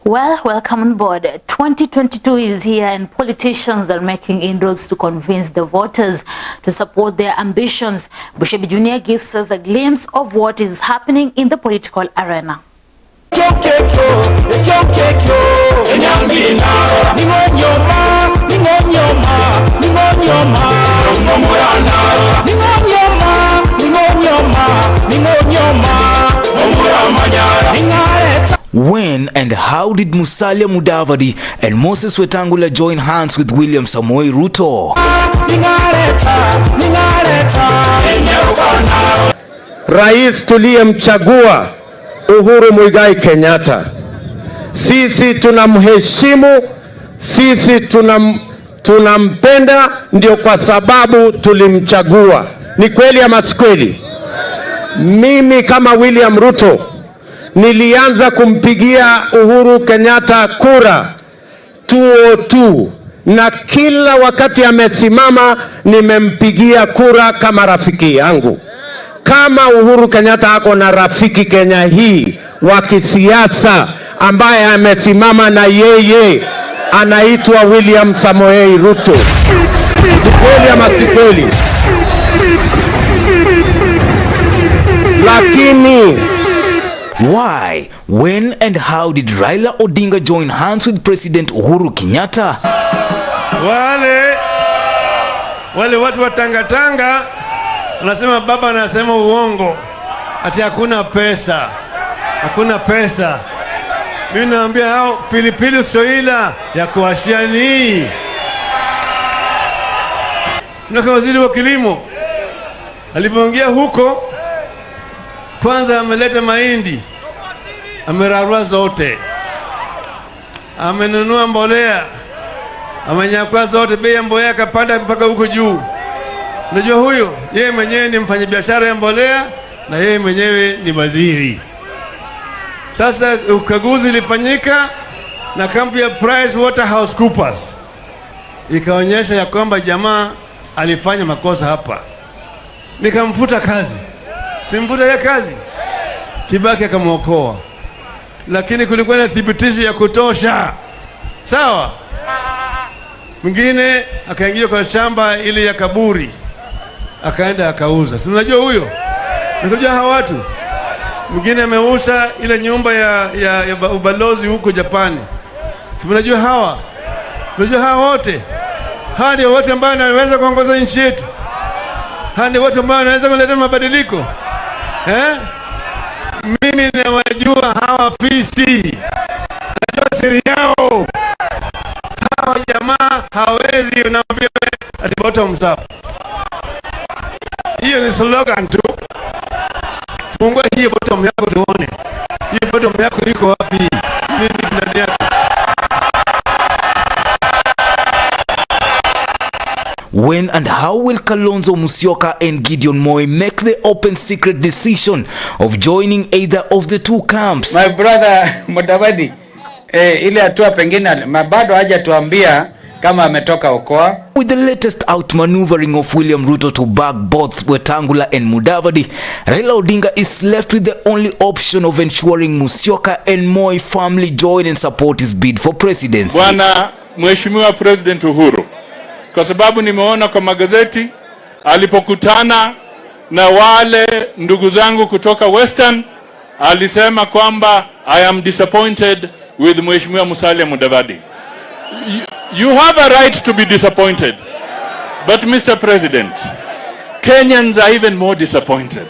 Well, welcome on board. 2022 is here and politicians are making inroads to convince the voters to support their ambitions. Bushebi Jr. gives us a glimpse of what is happening in the political arena. When and how did Musalia Mudavadi and Moses Wetangula join hands with William Samoei Ruto? Rais tuliyemchagua Uhuru Muigai Kenyatta, sisi tunamheshimu, sisi tunampenda, ndio kwa sababu tulimchagua. Ni kweli ama si kweli? Mimi kama William Ruto nilianza kumpigia Uhuru Kenyatta kura 2002, na kila wakati amesimama nimempigia kura kama rafiki yangu. Kama Uhuru Kenyatta ako na rafiki Kenya hii wa kisiasa ambaye amesimama na yeye, anaitwa William Samoei Ruto. Ni kweli ama si kweli? Lakini why, when and how did Raila Odinga join hands with President Uhuru Kenyatta? Wale watu wa Tanga wanasema baba anasema uongo, ati hakuna pesa. Hakuna pesa. Mimi naambia hao pilipili soila ya kuashia ni. Tunaka waziri wa kilimo alipoingia huko, kwanza ameleta mahindi, amerarua zote, amenunua mbolea, amenyakua zote, bei ya mbolea kapanda mpaka huko juu. Unajua huyo yeye mwenyewe ni mfanyabiashara ya mbolea na yeye mwenyewe ni waziri. Sasa ukaguzi ulifanyika na kampuni ya PricewaterhouseCoopers ikaonyesha ya kwamba jamaa alifanya makosa hapa. Nikamfuta kazi. Simfuta ya kazi. Kibaki akamwokoa. Lakini kulikuwa na thibitisho ya kutosha. Sawa? Mwingine akaingia kwa shamba ile ya kaburi, akaenda akauza. Si unajua huyo? Unajua hawa watu? Mwingine ameuza ile nyumba ya ubalozi huko Japani. Si unajua hawa? Unajua hawa wote? Hawa ndio wote ambao wanaweza kuongoza nchi yetu. Hawa ndio wote ambao wanaweza kuleta mabadiliko. Mimi nawajua hawa fisi. Najua siri yao. Hawa jamaa hawezi unaambia ati bottom up. Hiyo ni slogan tu. Fungua hiyo bottom yako tuone. Hiyo bottom yako iko wapi? Nini ndani yako? When and how will Kalonzo Musyoka and Gideon Moi make the open secret decision of joining either of the two camps? My brother Mudavadi, ile hatua pengine bado haja tuambia kama ametoka Okoa. With the latest outmaneuvering of William Ruto to back both Wetangula and Mudavadi, Raila Odinga is left with the only option of ensuring Musyoka and Moi family join and support his bid for presidency. Bwana Mheshimiwa President Uhuru, kwa sababu nimeona kwa magazeti alipokutana na wale ndugu zangu kutoka Western, alisema kwamba I am disappointed with Mheshimiwa Musalia Mudavadi. You have a right to be disappointed. But Mr. President, Kenyans are even more disappointed.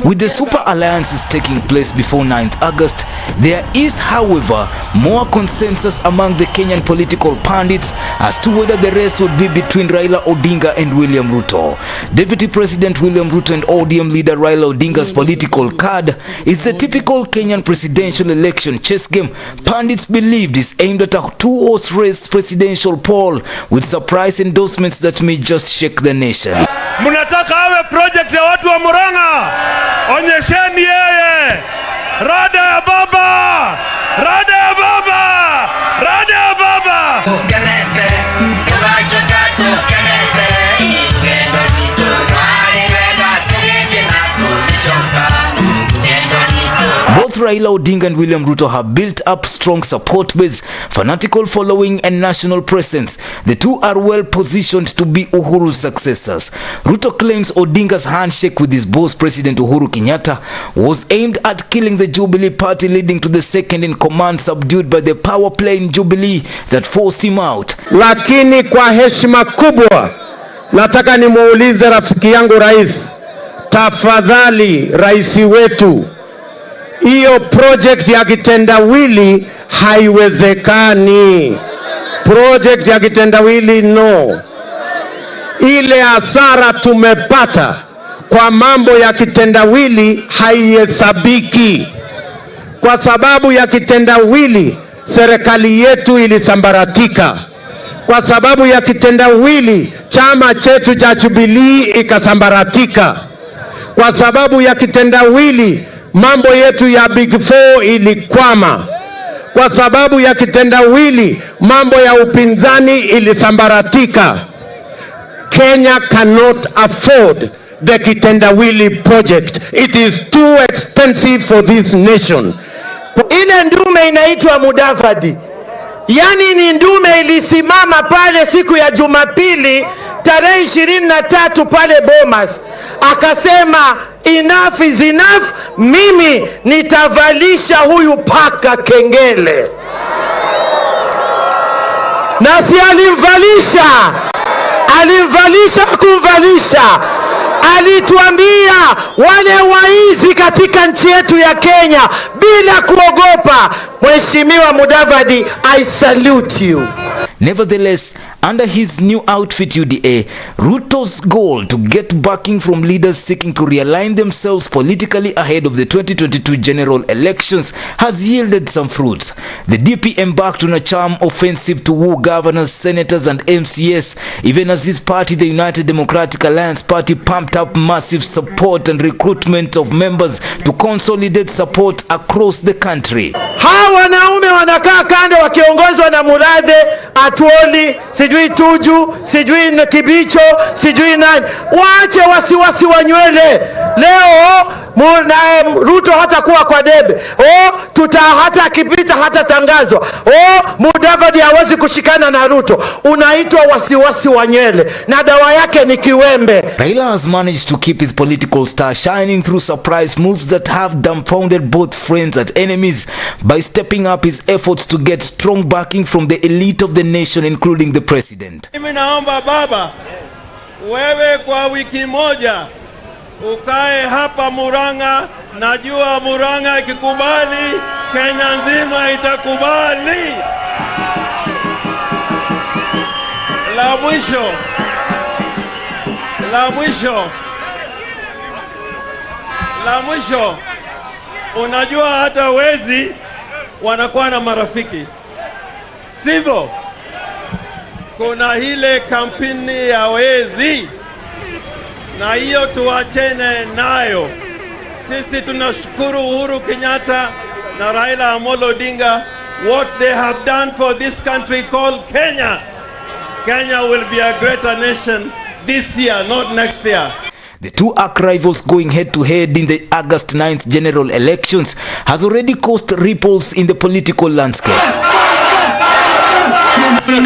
With the super alliances taking place before 9th August, there is, however, more consensus among the Kenyan political pundits as to whether the race would be between Raila Odinga and William Ruto. Deputy President William Ruto and ODM leader Raila Odinga's political card is the typical Kenyan presidential election chess game pundits believed is aimed at a two-horse race presidential poll with surprise endorsements that may just shake the nation. Munataka awe project ya watu wa Murang'a. Onyesheni yeye. Rada ya baba. Rada ya baba. Rada ya baba. both Raila Odinga and William Ruto have built up strong support base, fanatical following and national presence. The two are well positioned to be Uhuru's successors. Ruto claims Odinga's handshake with his boss President Uhuru Kenyatta was aimed at killing the Jubilee party, leading to the second in command subdued by the power play in Jubilee that forced him out. Lakini kwa heshima kubwa nataka nimuulize rafiki yangu rais, tafadhali rais wetu, hiyo project ya kitendawili haiwezekani. Project ya kitendawili no. Ile hasara tumepata kwa mambo ya kitendawili haihesabiki. Kwa sababu ya kitendawili serikali yetu ilisambaratika. Kwa sababu ya kitendawili chama chetu cha Jubilee ikasambaratika. Kwa sababu ya kitendawili mambo yetu ya Big Four ilikwama. Kwa sababu ya kitendawili mambo ya upinzani ilisambaratika. Kenya cannot afford the kitendawili project. It is too expensive for this nation. Ile ndume inaitwa Mudavadi. Yani ni ndume ilisimama pale siku ya Jumapili tarehe 23 pale Bomas. Akasema enough is enough, mimi nitavalisha huyu paka kengele. Na si alimvalisha kumvalisha. Alituambia wale waizi katika nchi yetu ya Kenya bila kuogopa. Mheshimiwa Mudavadi, I salute you. Nevertheless, under his new outfit UDA, Ruto's goal to get backing from leaders seeking to realign themselves politically ahead of the 2022 general elections has yielded some fruits. The DP embarked on a charm offensive to woo governors, senators and MCS, even as his party, the United Democratic Alliance Party, pumped up massive support and recruitment of members to consolidate support across the country. Hawa wanaume wanakaa kando wakiongozwa na Murathe, Atwoli, sijui Tuju, sijui Kibicho, sijui nani. Waache wasiwasi wa nywele. Leo Ruto hata kuwa kwa debe. Hata kipita hata tangazwa. Mudavadi hawezi kushikana na Ruto. Unaitwa wasiwasi wa nywele. Na dawa yake ni kiwembe. Raila has managed to keep his political star shining through surprise moves that have dumbfounded both friends and enemies by stepping up his efforts to get strong backing from the elite of the nation, including the president. Mimi naomba baba, wewe kwa wiki moja ukae hapa Murang'a. Najua Murang'a ikikubali, Kenya nzima itakubali. La mwisho, unajua hata wezi wanakuwa na marafiki, sivyo? Kuna ile kampeni ya wezi, na hiyo tuachene nayo. Sisi tunashukuru Uhuru Kenyatta na Raila Amolo Odinga, what they have done for this country called Kenya. Kenya will be a greater nation this year, not next year. The two arch rivals going head-to-head in the August 9th general elections has already caused ripples in the political landscape.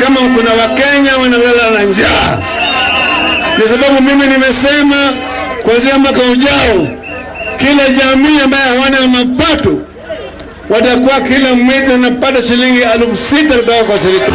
Kama kuna Wakenya wanalala na njaa, ni sababu mimi nimesema kuanzia mwaka ujao kila jamii ambaye hawana mapato watakuwa kila mwezi wanapata shilingi 6,000 kutoka kwa serikali.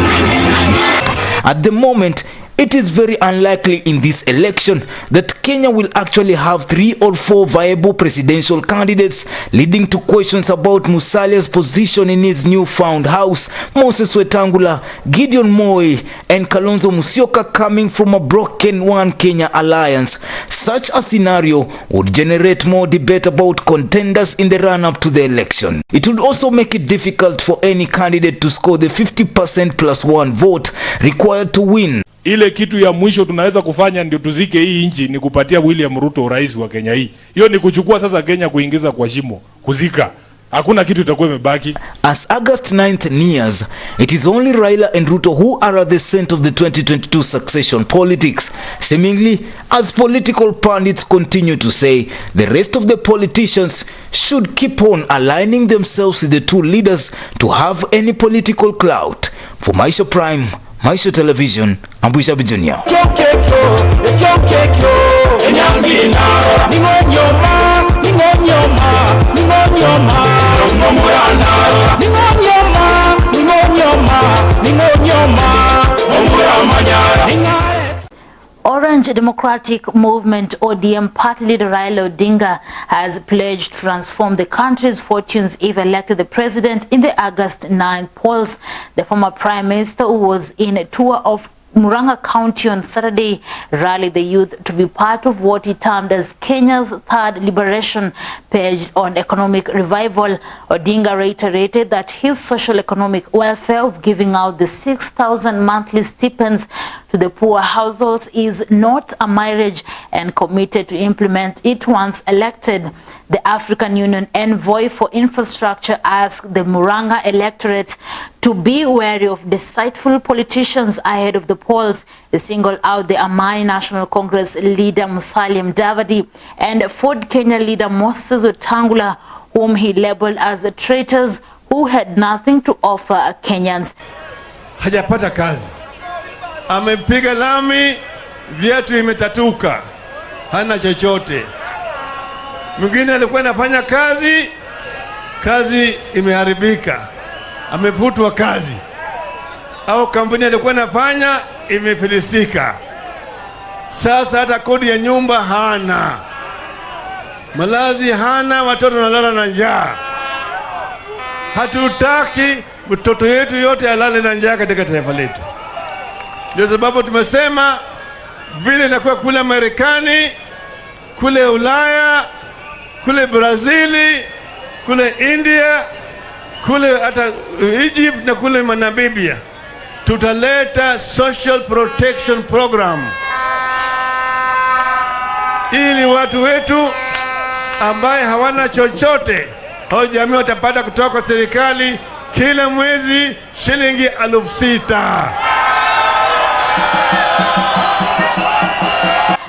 At the moment, it is very unlikely in this election that Kenya will actually have 3 or 4 viable presidential candidates, leading to questions about Musalia's position in his newfound house, Moses Wetangula, Gideon Moi, and Kalonzo Musyoka coming from a broken One Kenya alliance. Such a scenario would generate more debate about contenders in the run-up to the election. It would also make it difficult for any candidate to score the 50% plus 1 vote required to win. Ile kitu ya mwisho tunaweza kufanya ndio tuzike hii nchi ni kupatia William Ruto rais wa Kenya hii. Hiyo ni kuchukua sasa Kenya kuingiza kwa shimo, kuzika. hakuna kitu itakuwa imebaki. As August 9th nears, it is only Raila and Ruto who are at the center of the 2022 succession politics. Seemingly, as political pundits continue to say, the rest of the politicians should keep on aligning themselves with the two leaders to have any political clout. For Maisha Prime, Maisha Television, Ambusha Bijunia. Orange Democratic Movement ODM party leader Raila Odinga has pledged to transform the country's fortunes if elected the president in the August 9th polls. The former Prime Minister, who was in a tour of Murang'a County on Saturday, rallied the youth to be part of what he termed as Kenya's third liberation page on economic revival. Odinga reiterated that his social economic welfare of giving out the 6,000 monthly stipends to the poor households is not a marriage, and committed to implement it once elected. The African Union envoy for infrastructure asked the Murang'a electorate to be wary of deceitful politicians ahead of the polls. He singled out the Amani National Congress leader Musalia Mudavadi and Ford Kenya leader Moses Wetangula, whom he labeled as the traitors who had nothing to offer Kenyans. Hajapata kazi, amepiga lami, viatu imetatuka, hana chochote. Mwingine alikuwa anafanya kazi imeharibika, amefutwa kazi, au kampuni alikuwa anafanya imefilisika. Sasa hata kodi ya nyumba hana, malazi hana, watoto wanalala na njaa. Hatutaki mtoto yetu yote alale na njaa katika taifa letu. Ndio sababu tumesema vile inakuwa kule Marekani, kule Ulaya, kule Brazili, kule India, kule hata Egypt na kule Namibia, tutaleta social protection program ili watu wetu ambaye hawana chochote au jamii watapata kutoka kwa serikali kila mwezi shilingi 6,000.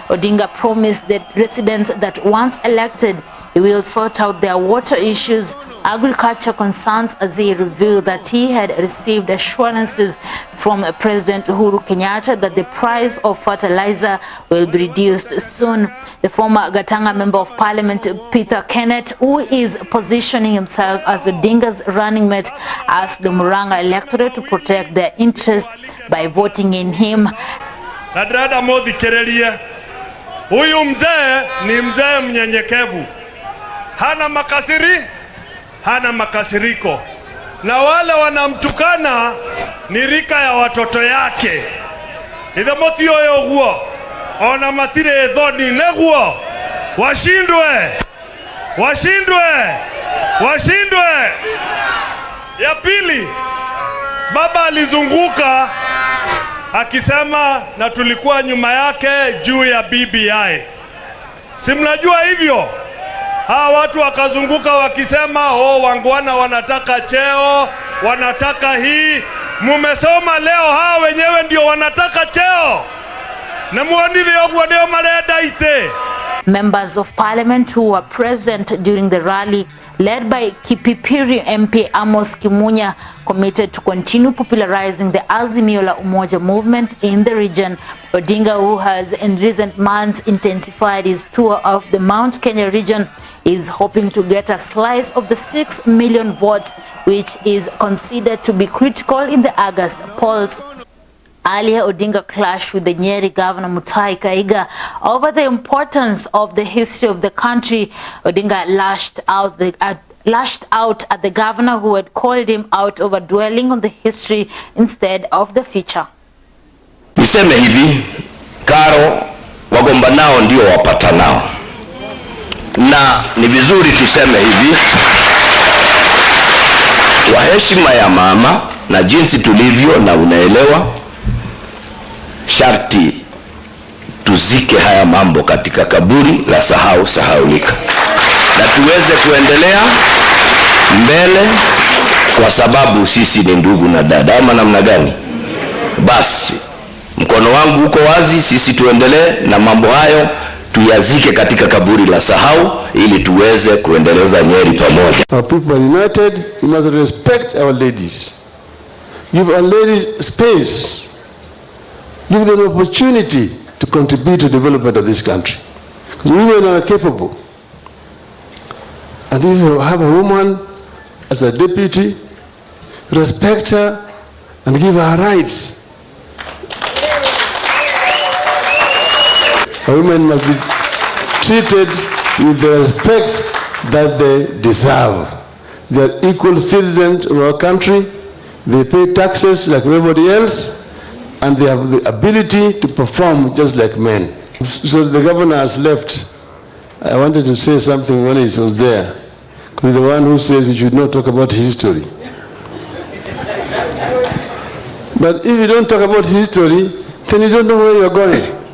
Odinga promised that residents that once elected, he will sort out their water issues, agriculture concerns, as he revealed that he had received assurances from President Uhuru Kenyatta that the price of fertilizer will be reduced soon. The former Gatanga Member of Parliament, Peter Kenneth, who is positioning himself as Odinga's running mate, asked the Murang'a electorate to protect their interest by voting in him. Nadrada Modi Kerelia, huyu mzee ni mzee mnyenyekevu, hana makasiriko, na wale wanamtukana ni rika ya watoto yake. Itha moti oyo guo ona matire thoni neguo, washindwe. Ya pili, baba alizunguka akisema na tulikuwa nyuma yake juu ya BBI. Si mnajua hivyo? Hawa watu wakazunguka wakisema wangwana wanataka cheo, wanataka hii. Mumesoma leo hawa wenyewe ndio wanataka cheo. Na muonire ogwo ndio marenda ite. Members of Parliament who were present during the rally, led by Kipipiri MP Amos Kimunya, committed to continue popularizing the Azimio la Umoja movement in the region. Odinga, who has in recent months intensified his tour of the Mount Kenya region, is hoping to get a slice of the 6 million votes, which is considered to be critical in the August polls. Earlier, Odinga clashed with the Nyeri Governor Mutahi Kahiga over the importance of the history of the country. Odinga lashed out at the governor, who had called him out over dwelling on the history instead of the future. Niseme hivi, karo wagomba nao ndio wapata nao, na ni vizuri tuseme hivi, kwa heshima ya mama na jinsi tulivyo, na unaelewa sharti tuzike haya mambo katika kaburi la sahaulika, na tuweze kuendelea mbele, kwa sababu sisi ni ndugu na dada, ama namna gani? Basi mkono wangu uko wazi, sisi tuendelee na mambo hayo, tuyazike katika kaburi la sahau ili tuweze kuendeleza Nyeri pamoja. Our people are united. We must respect our ladies. Give our ladies space. Give them opportunity to contribute to the development of this country. Because women are capable. And if you have a woman as a deputy, respect her and give her rights. Women must be treated with the respect that they deserve. They are equal citizens of our country. They pay taxes like everybody else, and they have the ability to perform just like men. So the governor has left. I wanted to say something when he was there. He's the one who says we should not talk about history. But if you don't talk about history, then you don't know where you're going.